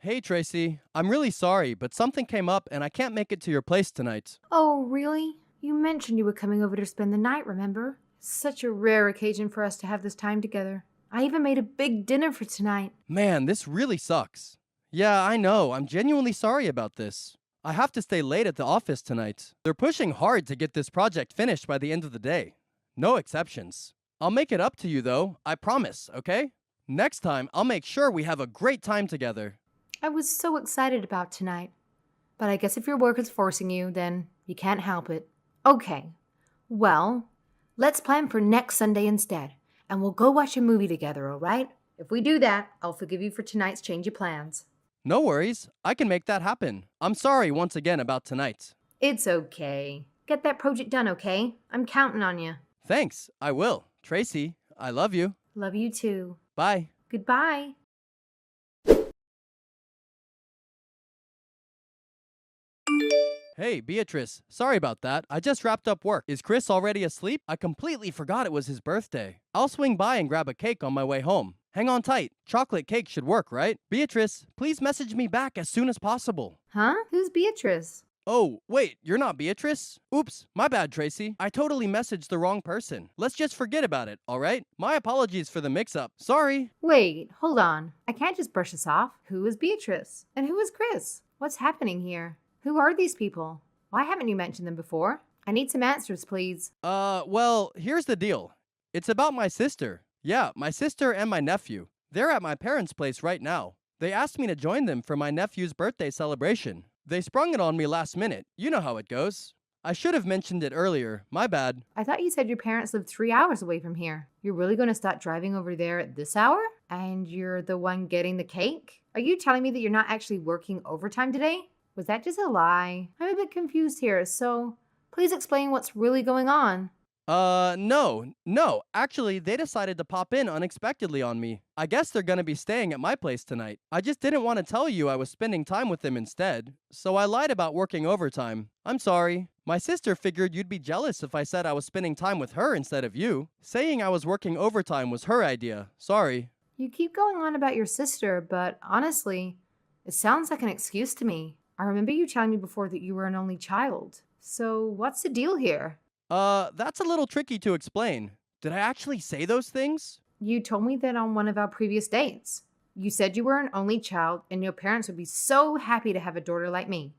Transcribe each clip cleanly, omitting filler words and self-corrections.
Hey, Tracy. I'm really sorry, but something came up and I can't make it to your place tonight. Oh, really? You mentioned you were coming over to spend the night, remember? Such a rare occasion for us to have this time together. I even made a big dinner for tonight. Man, this really sucks. Yeah, I know. I'm genuinely sorry about this. I have to stay late at the office tonight. They're pushing hard to get this project finished by the end of the day. No exceptions. I'll make it up to you, though. I promise, okay? Next time, I'll make sure we have a great time together. I was so excited about tonight. But I guess if your work is forcing you, then you can't help it. Okay. Well, let's plan for next Sunday instead, and we'll go watch a movie together, all right? If we do that, I'll forgive you for tonight's change of plans. No worries. I can make that happen. I'm sorry once again about tonight. It's okay. Get that project done, okay? I'm counting on you. Thanks. I will. Tracy, I love you. Love you too. Bye. Goodbye. Hey, Beatrice. Sorry about that. I just wrapped up work. Is Chris already asleep? I completely forgot it was his birthday. I'll swing by and grab a cake on my way home. Hang on tight. Chocolate cake should work, right? Beatrice, please message me back as soon as possible. Huh? Who's Beatrice? Oh, wait, you're not Beatrice? Oops, my bad, Tracy. I totally messaged the wrong person. Let's just forget about it, alright? My apologies for the mix-up. Sorry. Wait, hold on. I can't just brush this off. Who is Beatrice? And who is Chris? What's happening here? Who are these people? Why haven't you mentioned them before? I need some answers, please. Well, here's the deal. It's about my sister. Yeah, my sister and my nephew. They're at my parents' place right now. They asked me to join them for my nephew's birthday celebration. They sprung it on me last minute. You know how it goes. I should have mentioned it earlier. My bad. I thought you said your parents lived 3 hours away from here. You're really going to start driving over there at this hour? And you're the one getting the cake? Are you telling me that you're not actually working overtime today? Was that just a lie? I'm a bit confused here, so please explain what's really going on. No. Actually, they decided to pop in unexpectedly on me. I guess they're gonna be staying at my place tonight. I just didn't want to tell you I was spending time with them instead, so I lied about working overtime. I'm sorry. My sister figured you'd be jealous if I said I was spending time with her instead of you. Saying I was working overtime was her idea. Sorry. You keep going on about your sister, but honestly, it sounds like an excuse to me. I remember you telling me before that you were an only child. So what's the deal here? That's a little tricky to explain. Did I actually say those things? You told me that on one of our previous dates. You said you were an only child and your parents would be so happy to have a daughter like me.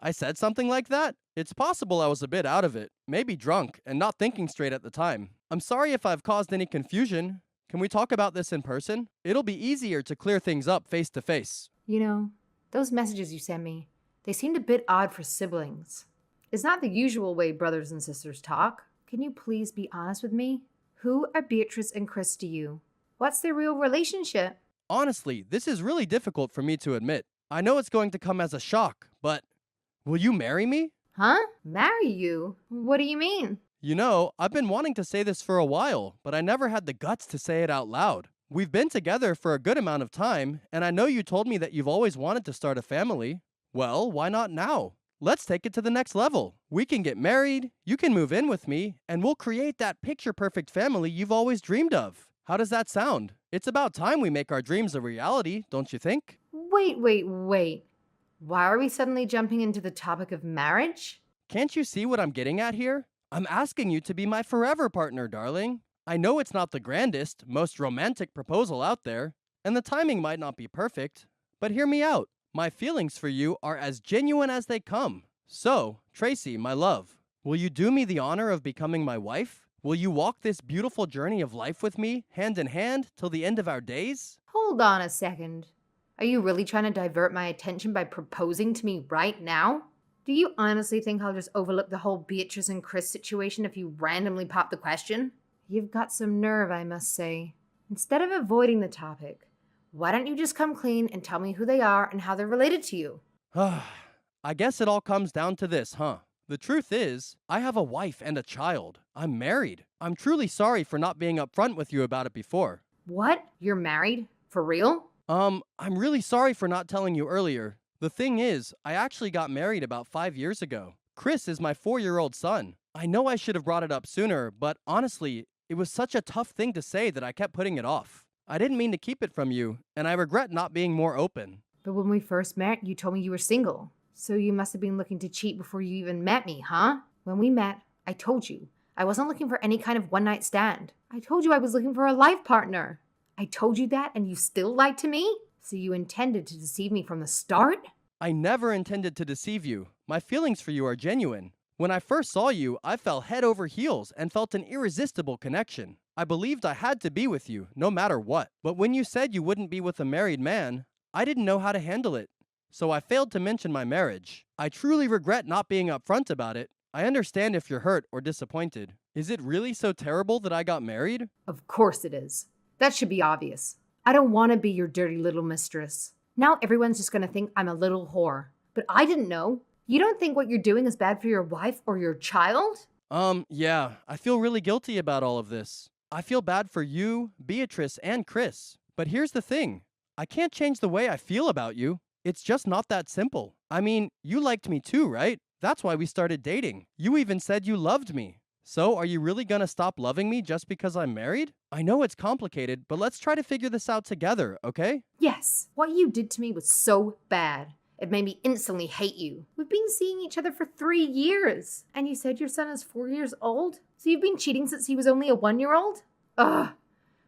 I said something like that? It's possible I was a bit out of it, maybe drunk, and not thinking straight at the time. I'm sorry if I've caused any confusion. Can we talk about this in person? It'll be easier to clear things up face to face. You know, those messages you sent me, they seemed a bit odd for siblings. It's not the usual way brothers and sisters talk. Can you please be honest with me? Who are Beatrice and Chris to you? What's their real relationship? Honestly, this is really difficult for me to admit. I know it's going to come as a shock, but will you marry me? Huh? Marry you? What do you mean? You know, I've been wanting to say this for a while, but I never had the guts to say it out loud. We've been together for a good amount of time, and I know you told me that you've always wanted to start a family. Well, why not now? Let's take it to the next level. We can get married, you can move in with me, and we'll create that picture-perfect family you've always dreamed of. How does that sound? It's about time we make our dreams a reality, don't you think? Wait. Why are we suddenly jumping into the topic of marriage? Can't you see what I'm getting at here? I'm asking you to be my forever partner, darling. I know it's not the grandest, most romantic proposal out there, and the timing might not be perfect, but hear me out. My feelings for you are as genuine as they come. So, Tracy, my love, will you do me the honor of becoming my wife? Will you walk this beautiful journey of life with me, hand in hand, till the end of our days? Hold on a second. Are you really trying to divert my attention by proposing to me right now? Do you honestly think I'll just overlook the whole Beatrice and Chris situation if you randomly pop the question? You've got some nerve, I must say. Instead of avoiding the topic, why don't you just come clean and tell me who they are and how they're related to you? I guess it all comes down to this, huh? The truth is, I have a wife and a child. I'm married. I'm truly sorry for not being upfront with you about it before. What? You're married? For real? I'm really sorry for not telling you earlier. The thing is, I actually got married about 5 years ago. Chris is my 4-year-old son. I know I should have brought it up sooner, but honestly, it was such a tough thing to say that I kept putting it off. I didn't mean to keep it from you, and I regret not being more open. But when we first met, you told me you were single. So you must have been looking to cheat before you even met me, huh? When we met, I told you I wasn't looking for any kind of one-night stand. I told you I was looking for a life partner. I told you that and you still lied to me? So you intended to deceive me from the start? I never intended to deceive you. My feelings for you are genuine. When I first saw you, I fell head over heels and felt an irresistible connection. I believed I had to be with you, no matter what. But when you said you wouldn't be with a married man, I didn't know how to handle it. So I failed to mention my marriage. I truly regret not being upfront about it. I understand if you're hurt or disappointed. Is it really so terrible that I got married? Of course it is. That should be obvious. I don't want to be your dirty little mistress. Now everyone's just going to think I'm a little whore. But I didn't know. You don't think what you're doing is bad for your wife or your child? Yeah, I feel really guilty about all of this. I feel bad for you, Beatrice, and Chris. But here's the thing. I can't change the way I feel about you. It's just not that simple. I mean, you liked me too, right? That's why we started dating. You even said you loved me. So, are you really gonna stop loving me just because I'm married? I know it's complicated, but let's try to figure this out together, okay? Yes. What you did to me was so bad. It made me instantly hate you. We've been seeing each other for 3 years. And you said your son is 4 years old? So you've been cheating since he was only a 1-year-old? Ugh.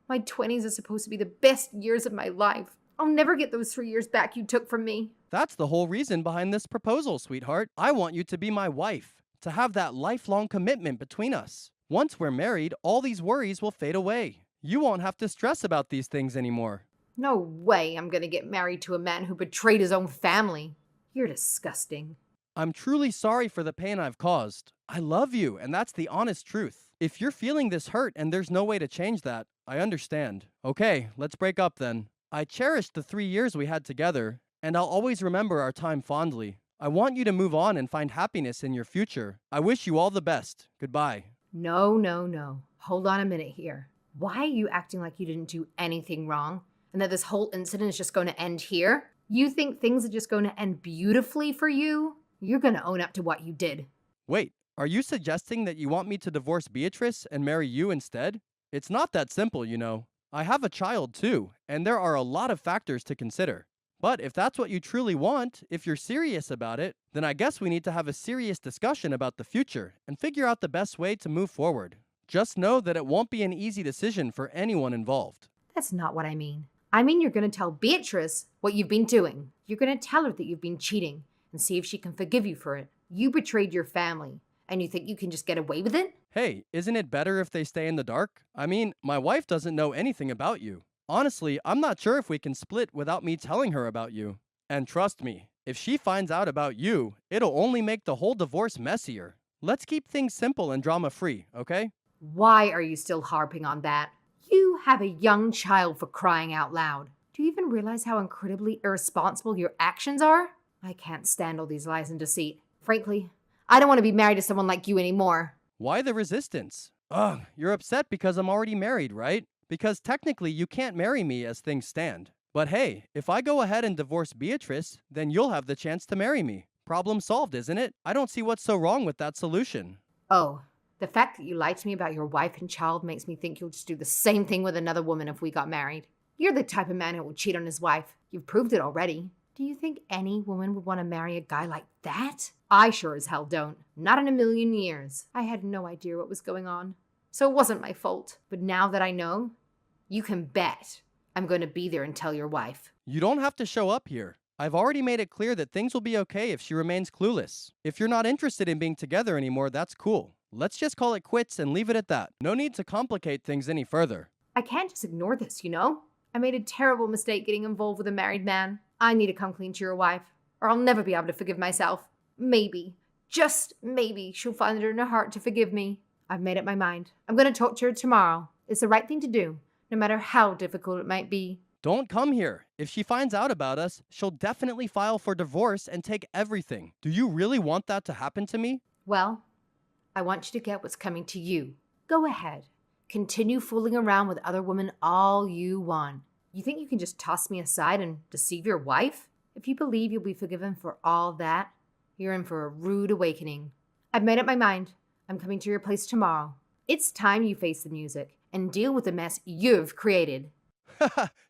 My 20s are supposed to be the best years of my life. I'll never get those 3 years back you took from me. That's the whole reason behind this proposal, sweetheart. I want you to be my wife, to have that lifelong commitment between us. Once we're married, all these worries will fade away. You won't have to stress about these things anymore. No way I'm gonna get married to a man who betrayed his own family. You're disgusting. I'm truly sorry for the pain I've caused. I love you, and that's the honest truth. If you're feeling this hurt and there's no way to change that, I understand. Okay, let's break up then. I cherished the 3 years we had together, and I'll always remember our time fondly. I want you to move on and find happiness in your future. I wish you all the best. Goodbye. No. Hold on a minute here. Why are you acting like you didn't do anything wrong and that this whole incident is just going to end here? You think things are just going to end beautifully for you? You're going to own up to what you did. Wait, are you suggesting that you want me to divorce Beatrice and marry you instead? It's not that simple, you know. I have a child too, and there are a lot of factors to consider. But if that's what you truly want, if you're serious about it, then I guess we need to have a serious discussion about the future and figure out the best way to move forward. Just know that it won't be an easy decision for anyone involved. That's not what I mean. I mean you're going to tell Beatrice what you've been doing. You're going to tell her that you've been cheating and see if she can forgive you for it. You betrayed your family, and you think you can just get away with it? Hey, isn't it better if they stay in the dark? I mean, my wife doesn't know anything about you. Honestly, I'm not sure if we can split without me telling her about you. And trust me, if she finds out about you, it'll only make the whole divorce messier. Let's keep things simple and drama-free, okay? Why are you still harping on that? You have a young child, for crying out loud. Do you even realize how incredibly irresponsible your actions are? I can't stand all these lies and deceit. Frankly, I don't want to be married to someone like you anymore. Why the resistance? Ugh, you're upset because I'm already married, right? Because technically you can't marry me as things stand. But hey, if I go ahead and divorce Beatrice, then you'll have the chance to marry me. Problem solved, isn't it? I don't see what's so wrong with that solution. Oh, the fact that you lied to me about your wife and child makes me think you'll just do the same thing with another woman if we got married. You're the type of man who will cheat on his wife. You've proved it already. Do you think any woman would want to marry a guy like that? I sure as hell don't. Not in a million years. I had no idea what was going on. So it wasn't my fault. But now that I know, you can bet I'm going to be there and tell your wife. You don't have to show up here. I've already made it clear that things will be okay if she remains clueless. If you're not interested in being together anymore, that's cool. Let's just call it quits and leave it at that. No need to complicate things any further. I can't just ignore this, you know? I made a terrible mistake getting involved with a married man. I need to come clean to your wife, or I'll never be able to forgive myself. Maybe, just maybe, she'll find it in her heart to forgive me. I've made up my mind. I'm going to talk to her tomorrow. It's the right thing to do, no matter how difficult it might be. Don't come here. If she finds out about us, she'll definitely file for divorce and take everything. Do you really want that to happen to me? Well, I want you to get what's coming to you. Go ahead. Continue fooling around with other women all you want. You think you can just toss me aside and deceive your wife? If you believe you'll be forgiven for all that, you're in for a rude awakening. I've made up my mind. I'm coming to your place tomorrow. It's time you face the music and deal with the mess you've created.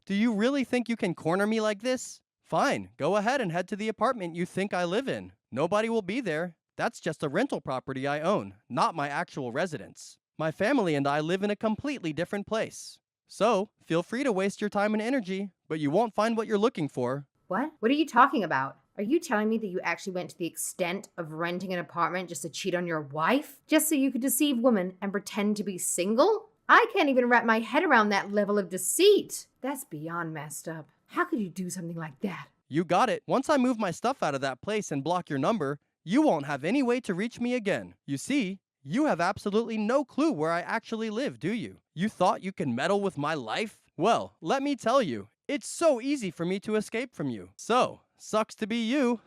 Do you really think you can corner me like this? Fine, go ahead and head to the apartment you think I live in. Nobody will be there. That's just a rental property I own, not my actual residence. My family and I live in a completely different place. So, feel free to waste your time and energy, but you won't find what you're looking for. What? What are you talking about? Are you telling me that you actually went to the extent of renting an apartment just to cheat on your wife? Just so you could deceive women and pretend to be single? I can't even wrap my head around that level of deceit. That's beyond messed up. How could you do something like that? You got it. Once I move my stuff out of that place and block your number, you won't have any way to reach me again. You see, you have absolutely no clue where I actually live, do you? You thought you can meddle with my life? Well, let me tell you, it's so easy for me to escape from you. So, sucks to be you.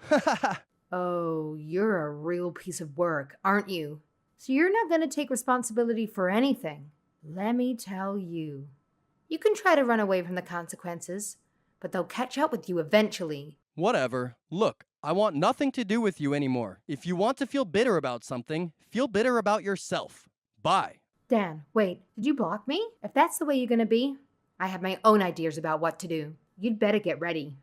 Oh, you're a real piece of work, aren't you? So you're not going to take responsibility for anything. Let me tell you. You can try to run away from the consequences, but they'll catch up with you eventually. Whatever. Look, I want nothing to do with you anymore. If you want to feel bitter about something, feel bitter about yourself. Bye. Dan, wait, did you block me? If that's the way you're going to be, I have my own ideas about what to do. You'd better get ready.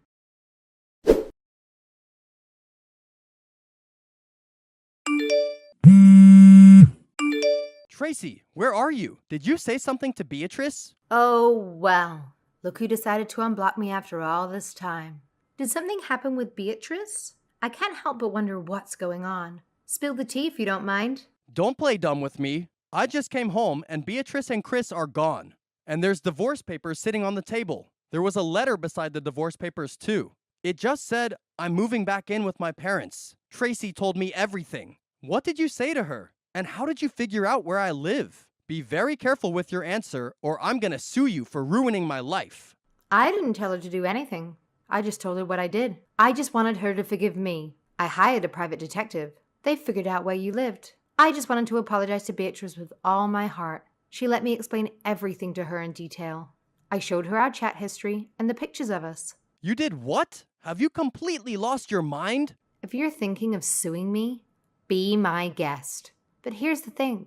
Tracy, where are you? Did you say something to Beatrice? Oh, well. Look who decided to unblock me after all this time. Did something happen with Beatrice? I can't help but wonder what's going on. Spill the tea if you don't mind. Don't play dumb with me. I just came home and Beatrice and Chris are gone. And there's divorce papers sitting on the table. There was a letter beside the divorce papers too. It just said, I'm moving back in with my parents. Tracy told me everything. What did you say to her? And how did you figure out where I live? Be very careful with your answer or I'm gonna sue you for ruining my life. I didn't tell her to do anything. I just told her what I did. I just wanted her to forgive me. I hired a private detective. They figured out where you lived. I just wanted to apologize to Beatrice with all my heart. She let me explain everything to her in detail. I showed her our chat history and the pictures of us. You did what? Have you completely lost your mind? If you're thinking of suing me, be my guest. But here's the thing.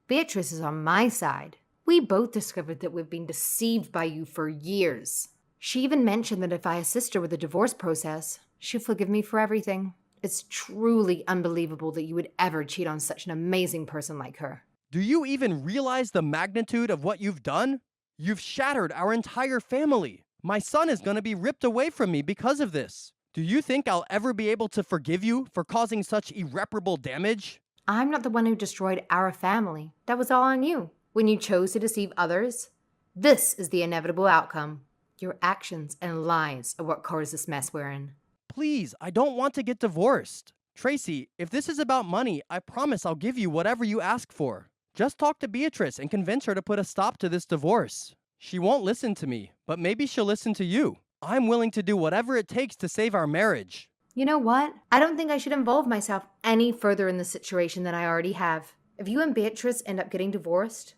Beatrice is on my side. We both discovered that we've been deceived by you for years. She even mentioned that if I assist her with the divorce process, she'll forgive me for everything. It's truly unbelievable that you would ever cheat on such an amazing person like her. Do you even realize the magnitude of what you've done? You've shattered our entire family. My son is going to be ripped away from me because of this. Do you think I'll ever be able to forgive you for causing such irreparable damage? I'm not the one who destroyed our family. That was all on you. When you chose to deceive others, this is the inevitable outcome. Your actions and lies are what caused this mess we're in. Please, I don't want to get divorced. Tracy, if this is about money, I promise I'll give you whatever you ask for. Just talk to Beatrice and convince her to put a stop to this divorce. She won't listen to me, but maybe she'll listen to you. I'm willing to do whatever it takes to save our marriage. You know what? I don't think I should involve myself any further in the situation than I already have. If you and Beatrice end up getting divorced,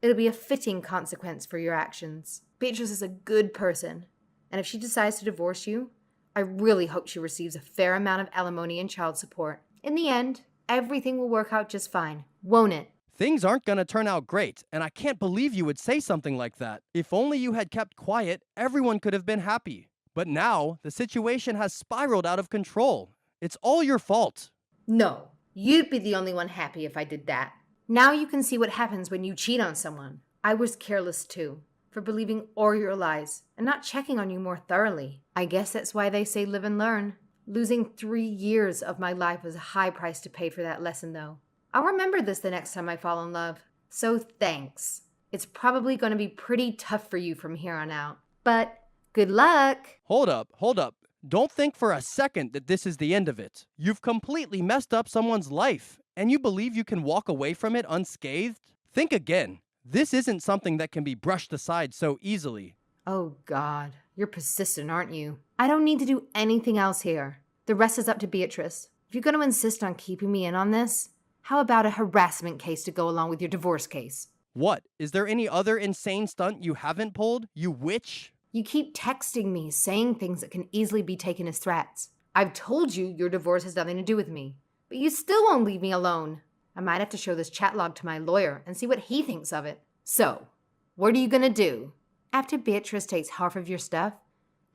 it'll be a fitting consequence for your actions. Beatrice is a good person, and if she decides to divorce you, I really hope she receives a fair amount of alimony and child support. In the end, everything will work out just fine, won't it? Things aren't going to turn out great, and I can't believe you would say something like that. If only you had kept quiet, everyone could have been happy. But now, the situation has spiraled out of control. It's all your fault. No, you'd be the only one happy if I did that. Now you can see what happens when you cheat on someone. I was careless too, for believing all your lies and not checking on you more thoroughly. I guess that's why they say live and learn. Losing 3 years of my life was a high price to pay for that lesson though. I'll remember this the next time I fall in love. So thanks. It's probably going to be pretty tough for you from here on out. But good luck. Hold up. Don't think for a second that this is the end of it. You've completely messed up someone's life, and you believe you can walk away from it unscathed? Think again. This isn't something that can be brushed aside so easily. Oh God, you're persistent, aren't you? I don't need to do anything else here. The rest is up to Beatrice. If you're going to insist on keeping me in on this, how about a harassment case to go along with your divorce case? What? Is there any other insane stunt you haven't pulled, you witch? You keep texting me, saying things that can easily be taken as threats. I've told you your divorce has nothing to do with me, but you still won't leave me alone. I might have to show this chat log to my lawyer and see what he thinks of it. So, what are you going to do? After Beatrice takes half of your stuff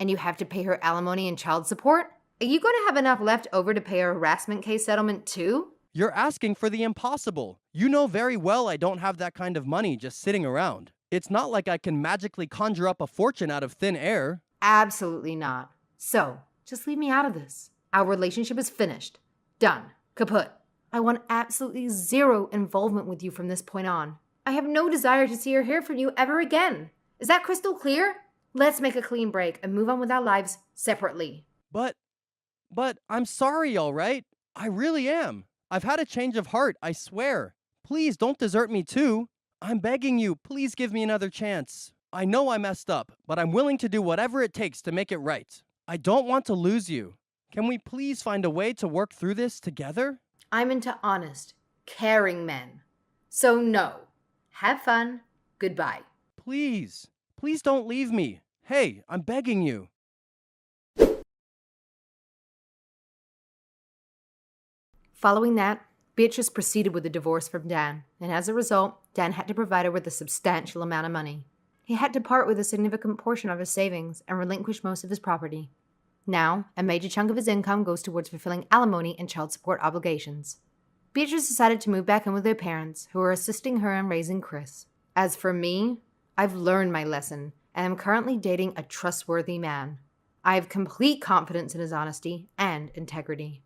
And you have to pay her alimony and child support? Are you going to have enough left over to pay her harassment case settlement too? You're asking for the impossible. You know very well I don't have that kind of money just sitting around. It's not like I can magically conjure up a fortune out of thin air. Absolutely not. So, just leave me out of this. Our relationship is finished. Done. Kaput. I want absolutely zero involvement with you from this point on. I have no desire to see or hear from you ever again. Is that crystal clear? Let's make a clean break and move on with our lives separately. But I'm sorry, all right? I really am. I've had a change of heart, I swear. Please don't desert me too. I'm begging you, please give me another chance. I know I messed up, but I'm willing to do whatever it takes to make it right. I don't want to lose you. Can we please find a way to work through this together? I'm into honest, caring men. So no. Have fun. Goodbye. Please don't leave me. Hey, I'm begging you. Following that, Beatrice proceeded with the divorce from Dan, and as a result, Dan had to provide her with a substantial amount of money. He had to part with a significant portion of his savings and relinquish most of his property. Now, a major chunk of his income goes towards fulfilling alimony and child support obligations. Beatrice decided to move back in with her parents, who are assisting her in raising Chris. As for me, I've learned my lesson, and am currently dating a trustworthy man. I have complete confidence in his honesty and integrity.